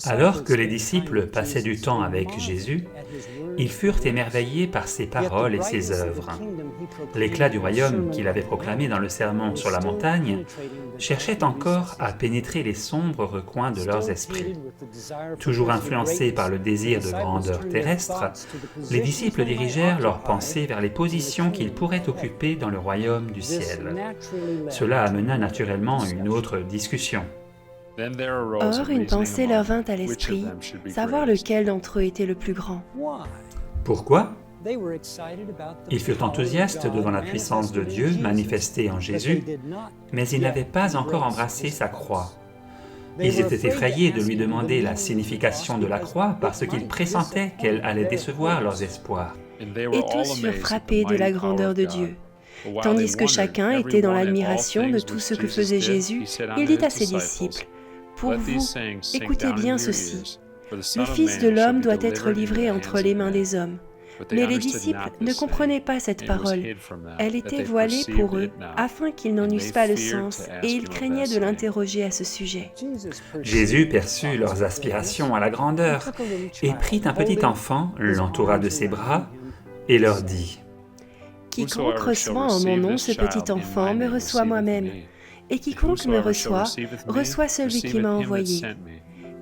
Alors que les disciples passaient du temps avec Jésus, ils furent émerveillés par ses paroles et ses œuvres. L'éclat du royaume qu'il avait proclamé dans le sermon sur la montagne cherchait encore à pénétrer les sombres recoins de leurs esprits. Toujours influencés par le désir de grandeur terrestre, les disciples dirigèrent leurs pensées vers les positions qu'ils pourraient occuper dans le royaume du ciel. Cela amena naturellement une autre discussion. Or, une pensée leur vint à l'esprit, savoir lequel d'entre eux était le plus grand. Pourquoi ? Ils furent enthousiastes devant la puissance de Dieu manifestée en Jésus, mais ils n'avaient pas encore embrassé sa croix. Ils étaient effrayés de lui demander la signification de la croix parce qu'ils pressentaient qu'elle allait décevoir leurs espoirs. Et tous furent frappés de la grandeur de Dieu. Tandis que chacun était dans l'admiration de tout ce que faisait Jésus, il dit à ses disciples, « Pour vous, écoutez bien ceci. Le Fils de l'homme doit être livré entre les mains des hommes. » Mais les disciples ne comprenaient pas cette parole. Elle était voilée pour eux, afin qu'ils n'en eussent pas le sens, et ils craignaient de l'interroger à ce sujet. Jésus perçut leurs aspirations à la grandeur, et prit un petit enfant, l'entoura de ses bras, et leur dit, « Quiconque reçoit en mon nom ce petit enfant me reçoit moi-même, et quiconque me reçoit, reçoit celui qui m'a envoyé.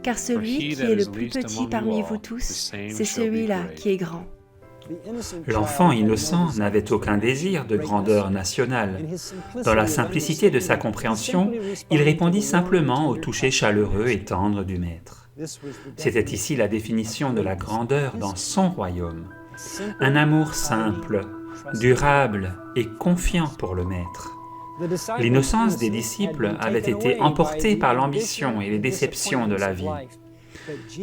Car celui qui est le plus petit parmi vous tous, c'est celui-là qui est grand. » L'enfant innocent n'avait aucun désir de grandeur nationale. Dans la simplicité de sa compréhension, il répondit simplement au toucher chaleureux et tendre du Maître. C'était ici la définition de la grandeur dans son royaume. Un amour simple, durable et confiant pour le Maître. L'innocence des disciples avait été emportée par l'ambition et les déceptions de la vie.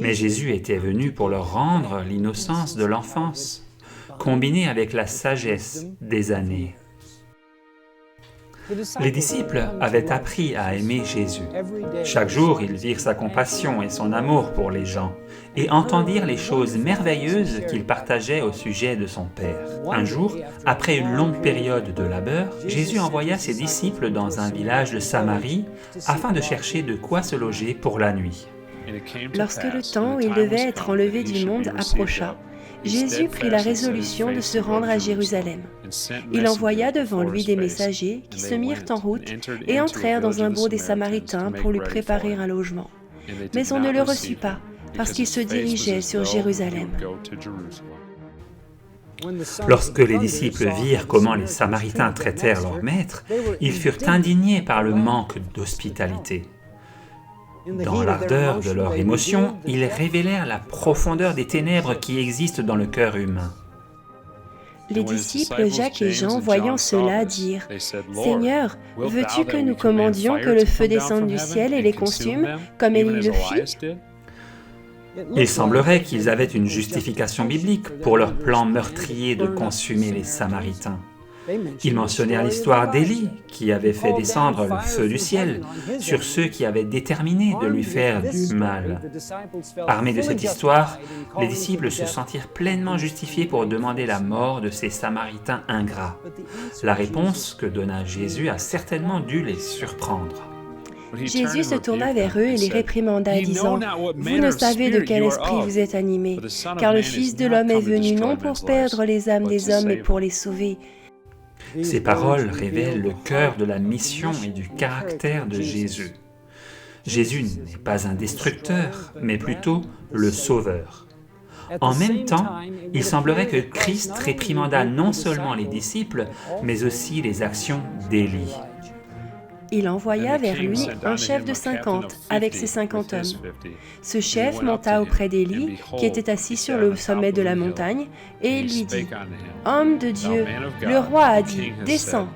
Mais Jésus était venu pour leur rendre l'innocence de l'enfance, combinée avec la sagesse des années. Les disciples avaient appris à aimer Jésus. Chaque jour, ils virent sa compassion et son amour pour les gens et entendirent les choses merveilleuses qu'il partageait au sujet de son Père. Un jour, après une longue période de labeur, Jésus envoya ses disciples dans un village de Samarie afin de chercher de quoi se loger pour la nuit. Lorsque le temps où il devait être enlevé du monde approcha, Jésus prit la résolution de se rendre à Jérusalem. Il envoya devant lui des messagers qui se mirent en route et entrèrent dans un bourg des Samaritains pour lui préparer un logement. Mais on ne le reçut pas, parce qu'il se dirigeait sur Jérusalem. Lorsque les disciples virent comment les Samaritains traitèrent leur maître, ils furent indignés par le manque d'hospitalité. Dans l'ardeur de leur émotion, ils révélèrent la profondeur des ténèbres qui existent dans le cœur humain. Les disciples Jacques et Jean, voyant cela, dirent « Seigneur, veux-tu que nous commandions que le feu descende du ciel et les consume, comme Élie le fit ?» Il semblerait qu'ils avaient une justification biblique pour leur plan meurtrier de consumer les Samaritains. Ils mentionnèrent l'histoire d'Élie, qui avait fait descendre le feu du ciel sur ceux qui avaient déterminé de lui faire du mal. Armés de cette histoire, les disciples se sentirent pleinement justifiés pour demander la mort de ces Samaritains ingrats. La réponse que donna Jésus a certainement dû les surprendre. Jésus se tourna vers eux et les réprimanda, disant « Vous ne savez de quel esprit vous êtes animés, car le Fils de l'homme est venu non pour perdre les âmes des hommes, mais pour les sauver. » Ces paroles révèlent le cœur de la mission et du caractère de Jésus. Jésus n'est pas un destructeur, mais plutôt le sauveur. En même temps, il semblerait que Christ réprimanda non seulement les disciples, mais aussi les actions d'Élie. Il envoya vers lui un chef de 50 avec ses 50 hommes. Ce chef monta auprès d'Élie, qui était assis sur le sommet de la montagne, et il lui dit « Homme de Dieu, le roi a dit, descends. »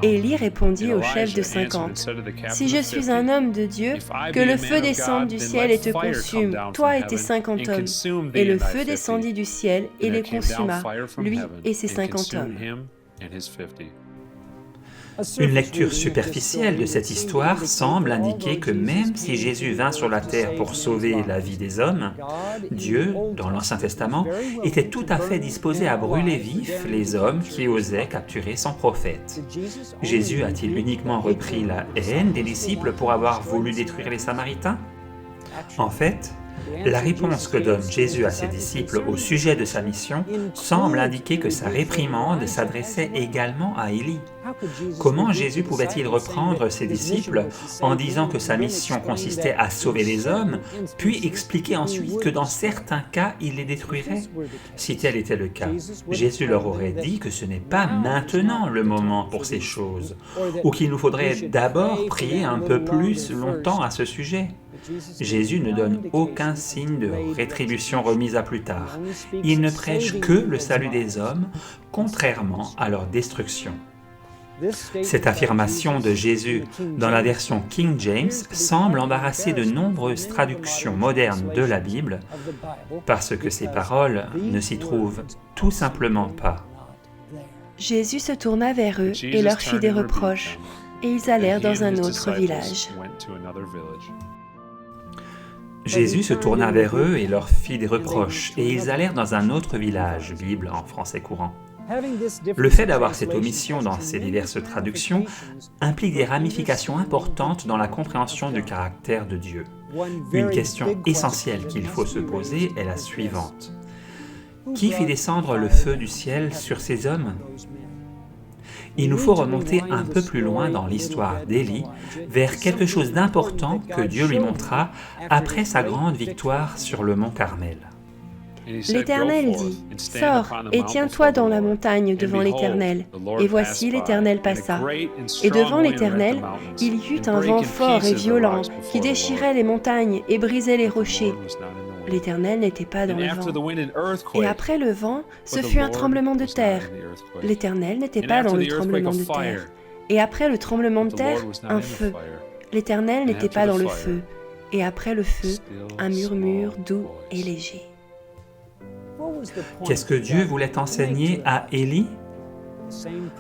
Élie répondit au chef de 50 « Si je suis un homme de Dieu, que le feu descende du ciel et te consume, toi et tes 50 hommes. » Et le feu descendit du ciel et les consuma, lui et ses 50 hommes. Une lecture superficielle de cette histoire semble indiquer que même si Jésus vint sur la terre pour sauver la vie des hommes, Dieu, dans l'Ancien Testament, était tout à fait disposé à brûler vifs les hommes qui osaient capturer son prophète. Jésus a-t-il uniquement repris la haine des disciples pour avoir voulu détruire les Samaritains ? En fait, la réponse que donne Jésus à ses disciples au sujet de sa mission semble indiquer que sa réprimande s'adressait également à Élie. Comment Jésus pouvait-il reprendre ses disciples en disant que sa mission consistait à sauver les hommes, puis expliquer ensuite que dans certains cas, il les détruirait? Si tel était le cas, Jésus leur aurait dit que ce n'est pas maintenant le moment pour ces choses, ou qu'il nous faudrait d'abord prier un peu plus longtemps à ce sujet. Jésus ne donne aucun signe de rétribution remise à plus tard. Il ne prêche que le salut des hommes, contrairement à leur destruction. Cette affirmation de Jésus dans la version King James semble embarrasser de nombreuses traductions modernes de la Bible parce que ces paroles ne s'y trouvent tout simplement pas. Jésus se tourna vers eux et leur fit des reproches, et ils allèrent dans un autre village. Jésus se tourna vers eux et leur fit des reproches, et ils allèrent dans un autre village, Bible en français courant. Le fait d'avoir cette omission dans ces diverses traductions implique des ramifications importantes dans la compréhension du caractère de Dieu. Une question essentielle qu'il faut se poser est la suivante. Qui fit descendre le feu du ciel sur ces hommes? Il nous faut remonter un peu plus loin dans l'histoire d'Élie, vers quelque chose d'important que Dieu lui montra après sa grande victoire sur le mont Carmel. L'Éternel dit, « Sors et tiens-toi dans la montagne devant l'Éternel. » Et voici l'Éternel passa. Et devant l'Éternel, il y eut un vent fort et violent qui déchirait les montagnes et brisait les rochers. L'Éternel n'était pas dans le vent. Et après le vent, ce fut un tremblement de terre. L'Éternel n'était pas dans le tremblement de terre. Et après le tremblement de terre, un feu. L'Éternel n'était pas dans le feu. Et après le feu, un murmure doux et léger. Qu'est-ce que Dieu voulait enseigner à Élie?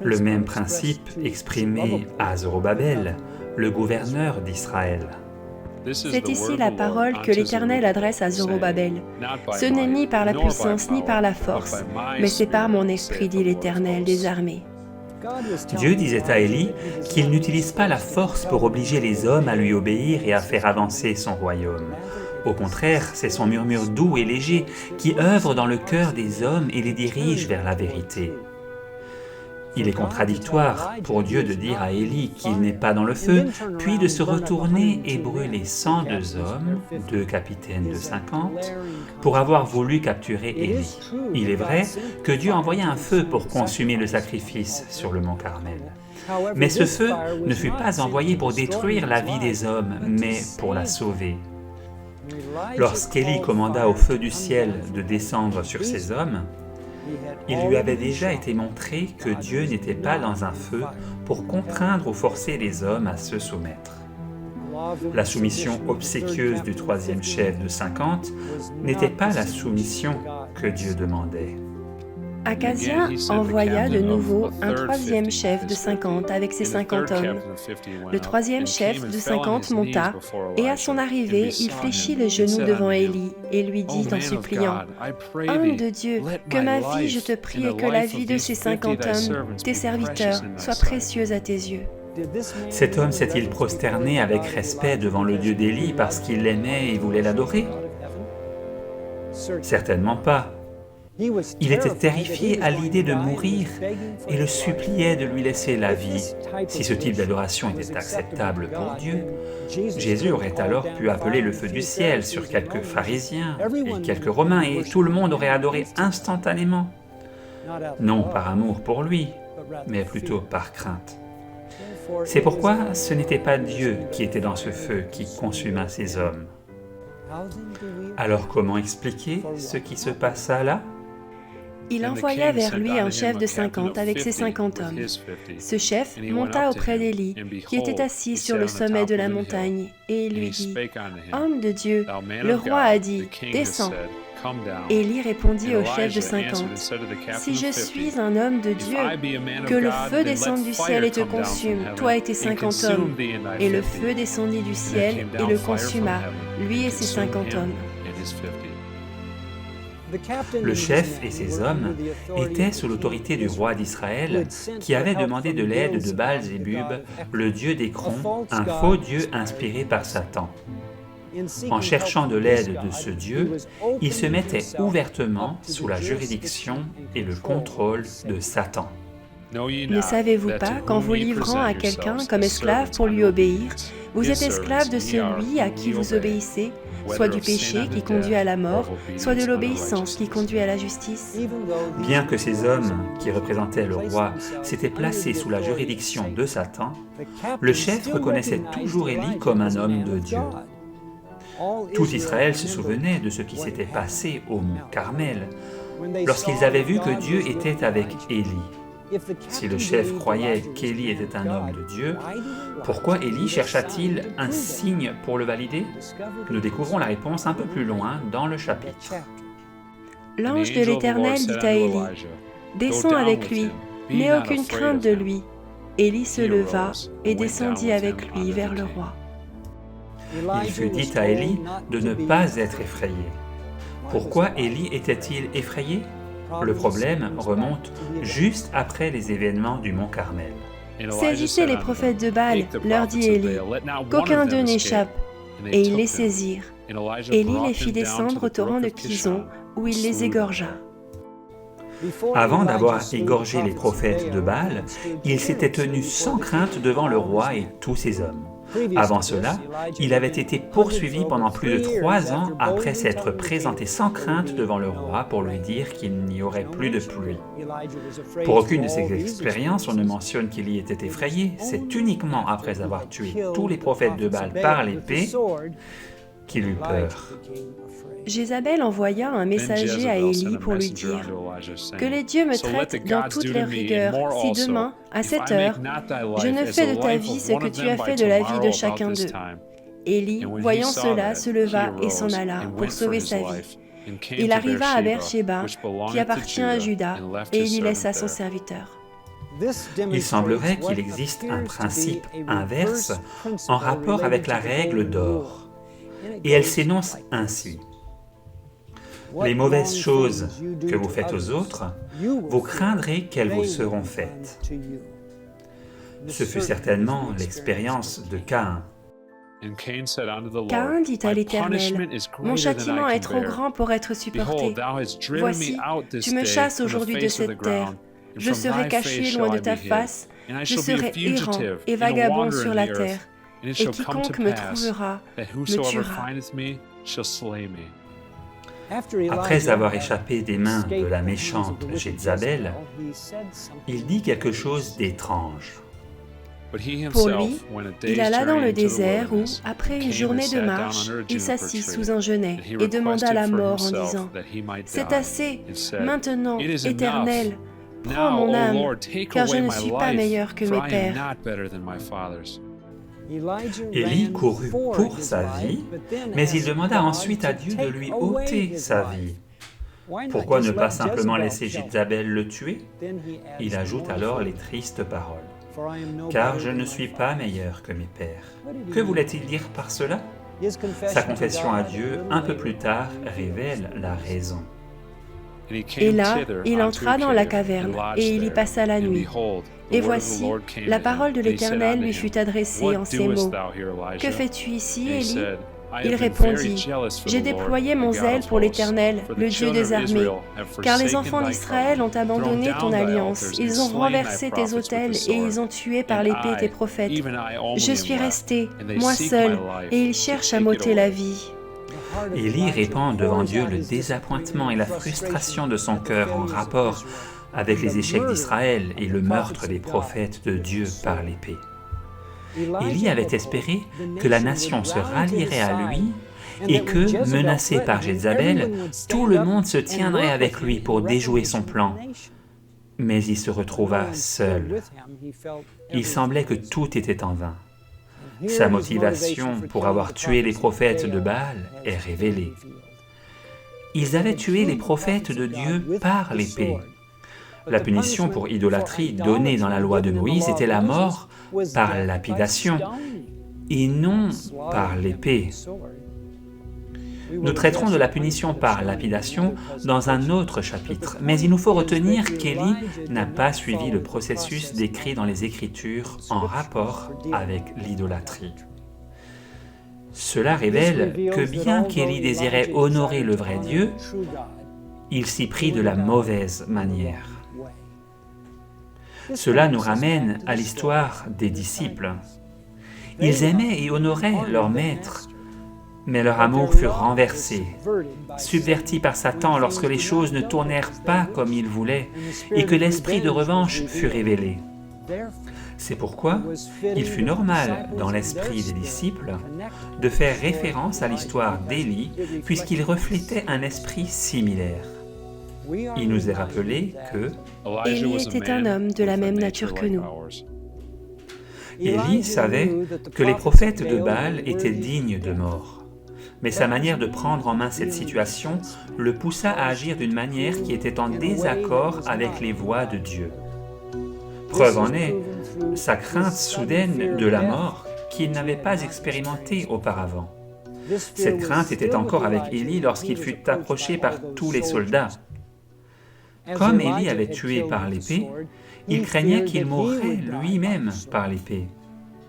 Le même principe exprimé à Zorobabel, le gouverneur d'Israël. C'est ici la parole que l'Éternel adresse à Zorobabel. Ce n'est ni par la puissance ni par la force, mais c'est par mon esprit, dit l'Éternel des armées. Dieu disait à Élie qu'il n'utilise pas la force pour obliger les hommes à lui obéir et à faire avancer son royaume. Au contraire, c'est son murmure doux et léger qui œuvre dans le cœur des hommes et les dirige vers la vérité. Il est contradictoire pour Dieu de dire à Élie qu'il n'est pas dans le feu, puis de se retourner et brûler 102 hommes, 2 capitaines de 50, pour avoir voulu capturer Élie. Il est vrai que Dieu envoya un feu pour consumer le sacrifice sur le mont Carmel. Mais ce feu ne fut pas envoyé pour détruire la vie des hommes, mais pour la sauver. Lorsqu'Élie commanda au feu du ciel de descendre sur ces hommes, il lui avait déjà été montré que Dieu n'était pas dans un feu pour contraindre ou forcer les hommes à se soumettre. La soumission obséquieuse du troisième chef de 50 n'était pas la soumission que Dieu demandait. Akazia envoya de nouveau un troisième chef de 50 avec ses 50 hommes. Le troisième chef de 50 monta, et à son arrivée, il fléchit les genoux devant Élie et lui dit en suppliant, « Homme de Dieu, que ma vie, je te prie, et que la vie de ces 50 hommes, tes serviteurs, soit précieuse à tes yeux. » Cet homme s'est-il prosterné avec respect devant le Dieu d'Élie parce qu'il l'aimait et voulait l'adorer? Certainement pas. Il était terrifié à l'idée de mourir et le suppliait de lui laisser la vie. Si ce type d'adoration était acceptable pour Dieu, Jésus aurait alors pu appeler le feu du ciel sur quelques pharisiens et quelques Romains et tout le monde aurait adoré instantanément. Non par amour pour lui, mais plutôt par crainte. C'est pourquoi ce n'était pas Dieu qui était dans ce feu qui consuma ces hommes. Alors comment expliquer ce qui se passa là? Il envoya vers lui un chef de 50 avec ses 50 hommes. Ce chef monta auprès d'Élie, qui était assis sur le sommet de la montagne, et il lui dit, « Homme de Dieu, le roi a dit, descends. » Élie répondit au chef de 50, « Si je suis un homme de Dieu, que le feu descende du ciel et te consume, toi et tes 50 hommes. » Et le feu descendit du ciel et le consuma, lui et ses 50 hommes. Le chef et ses hommes étaient sous l'autorité du roi d'Israël qui avait demandé de l'aide de Baal-Zébub, le dieu d'Écron, un faux dieu inspiré par Satan. En cherchant de l'aide de ce Dieu, il se mettait ouvertement sous la juridiction et le contrôle de Satan. Ne savez-vous pas qu'en vous livrant à quelqu'un comme esclave pour lui obéir, vous êtes esclave de celui à qui vous obéissez, soit du péché qui conduit à la mort, soit de l'obéissance qui conduit à la justice? Bien que ces hommes, qui représentaient le roi, s'étaient placés sous la juridiction de Satan, le chef reconnaissait toujours Élie comme un homme de Dieu. Tout Israël se souvenait de ce qui s'était passé au mont Carmel, lorsqu'ils avaient vu que Dieu était avec Élie. Si le chef croyait qu'Élie était un homme de Dieu, pourquoi Élie chercha-t-il un signe pour le valider? Nous découvrons la réponse un peu plus loin dans le chapitre. L'ange de l'Éternel dit à Élie, « Descends avec lui, n'aie aucune crainte de lui. » Élie se leva et descendit avec lui vers le roi. Il fut dit à Élie de ne pas être effrayé. Pourquoi Élie était-il effrayé? Le problème remonte juste après les événements du mont Carmel. Saisissez les prophètes de Baal, leur dit Élie, qu'aucun d'eux n'échappe. Et ils les saisirent. Élie les fit descendre au torrent de Kison, où il les égorgea. Avant d'avoir égorgé les prophètes de Baal, il s'était tenu sans crainte devant le roi et tous ses hommes. Avant cela, il avait été poursuivi pendant plus de 3 ans après s'être présenté sans crainte devant le roi pour lui dire qu'il n'y aurait plus de pluie. Pour aucune de ces expériences, on ne mentionne qu'Élie était effrayé. C'est uniquement après avoir tué tous les prophètes de Baal par l'épée qu'il eut peur. Jézabel envoya un messager à Élie pour lui dire « Que les dieux me traitent dans toute leur rigueur, si demain, à cette heure, je ne fais de ta vie ce que tu as fait de la vie de chacun d'eux. » Élie, voyant cela, se leva et s'en alla pour sauver sa vie. Il arriva à Beersheba, qui appartient à Juda, et il y laissa son serviteur. Il semblerait qu'il existe un principe inverse en rapport avec la règle d'or, et elle s'énonce ainsi. Les mauvaises choses que vous faites aux autres, vous craindrez qu'elles vous seront faites. Ce fut certainement l'expérience de Caïn. Caïn dit à l'Éternel, « Mon châtiment est trop grand pour être supporté. Voici, tu me chasses aujourd'hui de cette terre. Je serai caché loin de ta face, je serai errant et vagabond sur la terre, et quiconque me trouvera me tuera. » Après avoir échappé des mains de la méchante Jézabel, il dit quelque chose d'étrange. Pour lui, il alla dans le désert où, après une journée de marche, il s'assit sous un genêt et demanda la mort en disant « C'est assez, maintenant, Éternel, prends mon âme, car je ne suis pas meilleur que mes pères. » Élie courut pour sa vie, mais il demanda ensuite à Dieu de lui ôter sa vie. Pourquoi ne pas simplement laisser Jézabel le tuer? Il ajoute alors les tristes paroles. « Car je ne suis pas meilleur que mes pères. » Que voulait-il dire par cela? Sa confession à Dieu, un peu plus tard, révèle la raison. Et là, il entra dans la caverne, et il y passa la nuit. Et voici, la parole de l'Éternel lui fut adressée en ces mots. « Que fais-tu ici, Élie ?» Il répondit, « J'ai déployé mon zèle pour l'Éternel, le Dieu des armées, car les enfants d'Israël ont abandonné ton alliance, ils ont renversé tes autels et ils ont tué par l'épée tes prophètes. Je suis resté, moi seul, et ils cherchent à m'ôter la vie. » Élie répand devant Dieu le désappointement et la frustration de son cœur en rapport avec les échecs d'Israël et le meurtre des prophètes de Dieu par l'épée. Élie avait espéré que la nation se rallierait à lui et que, menacé par Jézabel, tout le monde se tiendrait avec lui pour déjouer son plan. Mais il se retrouva seul. Il semblait que tout était en vain. Sa motivation pour avoir tué les prophètes de Baal est révélée. Ils avaient tué les prophètes de Dieu par l'épée. La punition pour idolâtrie donnée dans la loi de Moïse était la mort par lapidation et non par l'épée. Nous traiterons de la punition par lapidation dans un autre chapitre, mais il nous faut retenir qu'Élie n'a pas suivi le processus décrit dans les Écritures en rapport avec l'idolâtrie. Cela révèle que bien qu'Élie désirait honorer le vrai Dieu, il s'y prit de la mauvaise manière. Cela nous ramène à l'histoire des disciples. Ils aimaient et honoraient leur maître, mais leur amour fut renversé, subverti par Satan lorsque les choses ne tournèrent pas comme il voulait et que l'esprit de revanche fut révélé. C'est pourquoi il fut normal dans l'esprit des disciples de faire référence à l'histoire d'Élie puisqu'il reflétait un esprit similaire. Il nous est rappelé que Élie était un homme de la même nature que nous. Élie savait que les prophètes de Baal étaient dignes de mort. Mais sa manière de prendre en main cette situation le poussa à agir d'une manière qui était en désaccord avec les voies de Dieu. Preuve en est sa crainte soudaine de la mort qu'il n'avait pas expérimentée auparavant. Cette crainte était encore avec Élie lorsqu'il fut approché par tous les soldats. Comme Élie avait tué par l'épée, il craignait qu'il mourrait lui-même par l'épée.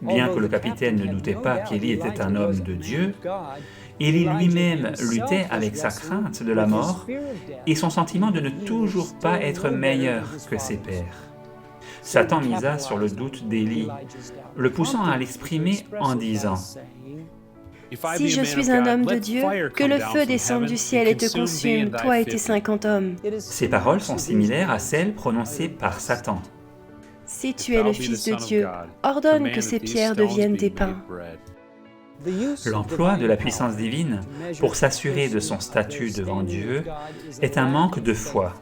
Bien que le capitaine ne doutait pas qu'Élie était un homme de Dieu, Élie lui-même luttait avec sa crainte de la mort et son sentiment de ne toujours pas être meilleur que ses pairs. Satan misa sur le doute d'Élie, le poussant à l'exprimer en disant « Si je suis un homme de Dieu, que le feu descende du ciel et te consume, toi et tes 50 hommes. » Ces paroles sont similaires à celles prononcées par Satan. Si tu es le Fils de Dieu, ordonne que ces pierres deviennent des pains. L'emploi de la puissance divine pour s'assurer de son statut devant Dieu est un manque de foi.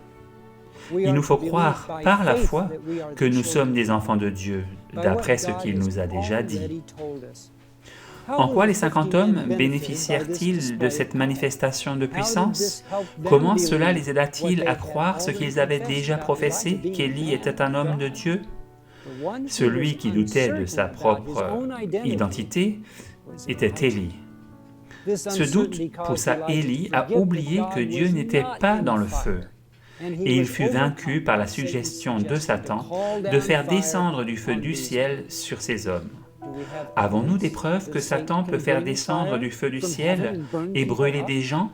Il nous faut croire par la foi que nous sommes des enfants de Dieu, d'après ce qu'il nous a déjà dit. En quoi les 50 hommes bénéficièrent-ils de cette manifestation de puissance? Comment cela les aida-t-il à croire ce qu'ils avaient déjà professé, qu'Élie était un homme de Dieu? Celui qui doutait de sa propre identité était Élie. Ce doute poussa Élie à oublier que Dieu n'était pas dans le feu. Et il fut vaincu par la suggestion de Satan de faire descendre du feu du ciel sur ces hommes. Avons-nous des preuves que Satan peut faire descendre du feu du ciel et brûler des gens?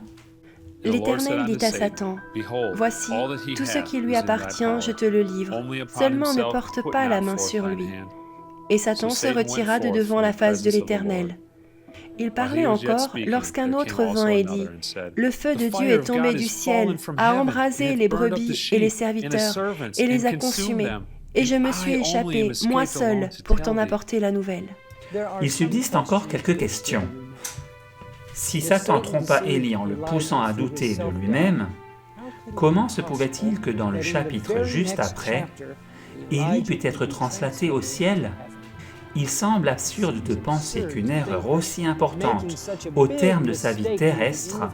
L'Éternel dit à Satan, « Voici, tout ce qui lui appartient, je te le livre, seulement ne porte pas la main sur lui. » Et Satan se retira de devant la face de l'Éternel. Il parlait encore lorsqu'un autre vint et dit, « Le feu de Dieu est tombé du ciel, a embrasé les brebis et les serviteurs, et les a consumés, et je me suis échappé, moi seul, pour t'en apporter la nouvelle. » Il subsiste encore quelques questions. Si Satan trompa Élie en le poussant à douter de lui-même, comment se pouvait-il que dans le chapitre juste après, Élie pût être translaté au ciel? Il semble absurde de penser qu'une erreur aussi importante au terme de sa vie terrestre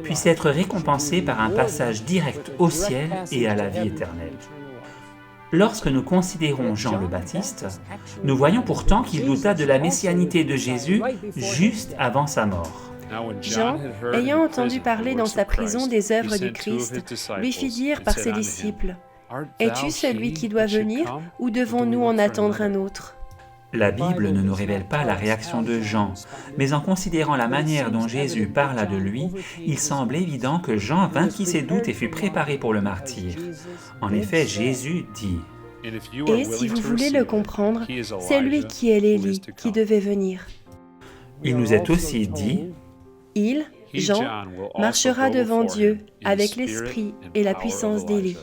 puisse être récompensée par un passage direct au ciel et à la vie éternelle. Lorsque nous considérons Jean le Baptiste, nous voyons pourtant qu'il douta de la messianité de Jésus juste avant sa mort. Jean, ayant entendu parler dans sa prison des œuvres du Christ, lui fit dire par ses disciples, « Es-tu celui qui doit venir, ou devons-nous en attendre un autre ?» La Bible ne nous révèle pas la réaction de Jean, mais en considérant la manière dont Jésus parla de lui, il semble évident que Jean vainquit ses doutes et fut préparé pour le martyre. En effet, Jésus dit « Et si vous voulez le comprendre, c'est lui qui est l'Élie qui devait venir. » Il nous est aussi dit « Il, Jean, marchera devant Dieu avec l'esprit et la puissance d'Élie. »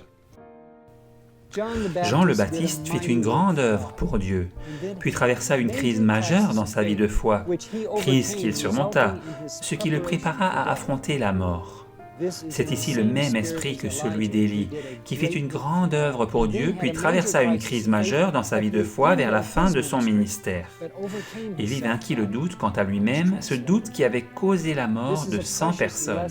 Jean le Baptiste fit une grande œuvre pour Dieu, puis traversa une crise majeure dans sa vie de foi, crise qu'il surmonta, ce qui le prépara à affronter la mort. C'est ici le même esprit que celui d'Élie, qui fit une grande œuvre pour Dieu, puis traversa une crise majeure dans sa vie de foi vers la fin de son ministère. Élie vainquit le doute quant à lui-même, ce doute qui avait causé la mort de 100 personnes.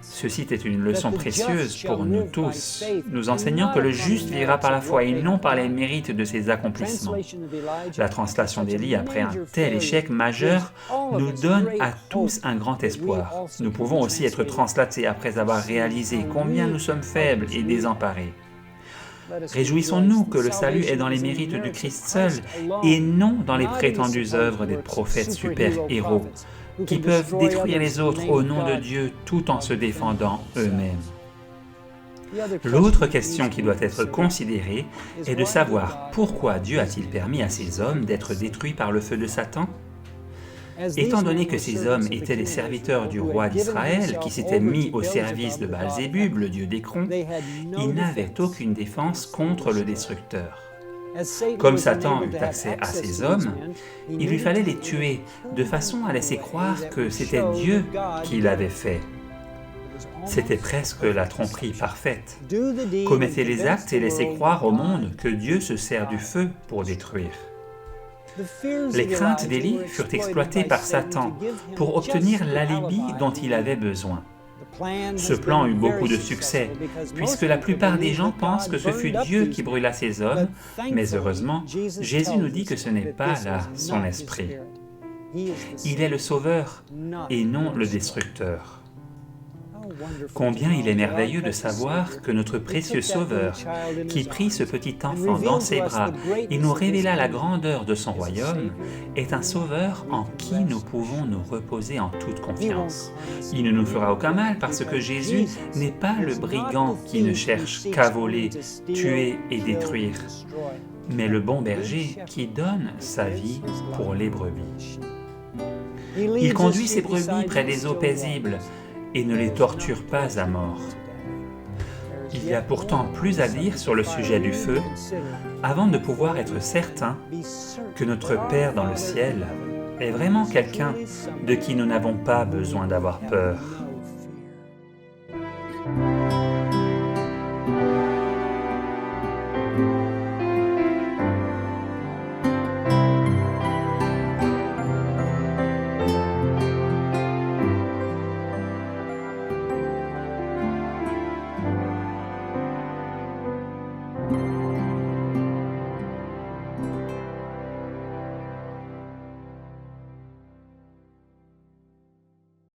Ceci était une leçon précieuse pour nous tous, nous enseignant que le juste vivra par la foi et non par les mérites de ses accomplissements. La translation d'Élie après un tel échec majeur nous donne à tous un grand espoir. Nous pouvons aussi être translatés après avoir réalisé combien nous sommes faibles et désemparés. Réjouissons-nous que le salut est dans les mérites du Christ seul et non dans les prétendues œuvres des prophètes super-héros qui peuvent détruire les autres au nom de Dieu tout en se défendant eux-mêmes. L'autre question qui doit être considérée est de savoir pourquoi Dieu a-t-il permis à ces hommes d'être détruits par le feu de Satan? Étant donné que ces hommes étaient les serviteurs du roi d'Israël qui s'étaient mis au service de Baal-Zébub, le dieu d'Écron, ils n'avaient aucune défense contre le destructeur. Comme Satan eut accès à ces hommes, il lui fallait les tuer de façon à laisser croire que c'était Dieu qui l'avait fait. C'était presque la tromperie parfaite. Commettez les actes et laissez croire au monde que Dieu se sert du feu pour détruire. Les craintes d'Élie furent exploitées par Satan pour obtenir l'alibi dont il avait besoin. Ce plan eut beaucoup de succès, puisque la plupart des gens pensent que ce fut Dieu qui brûla ces hommes, mais heureusement, Jésus nous dit que ce n'est pas là son esprit. Il est le sauveur et non le destructeur. Combien il est merveilleux de savoir que notre précieux Sauveur, qui prit ce petit enfant dans ses bras et nous révéla la grandeur de son royaume, est un Sauveur en qui nous pouvons nous reposer en toute confiance. Il ne nous fera aucun mal parce que Jésus n'est pas le brigand qui ne cherche qu'à voler, tuer et détruire, mais le bon berger qui donne sa vie pour les brebis. Il conduit ses brebis près des eaux paisibles et ne les torture pas à mort. Il y a pourtant plus à dire sur le sujet du feu avant de pouvoir être certain que notre Père dans le ciel est vraiment quelqu'un de qui nous n'avons pas besoin d'avoir peur.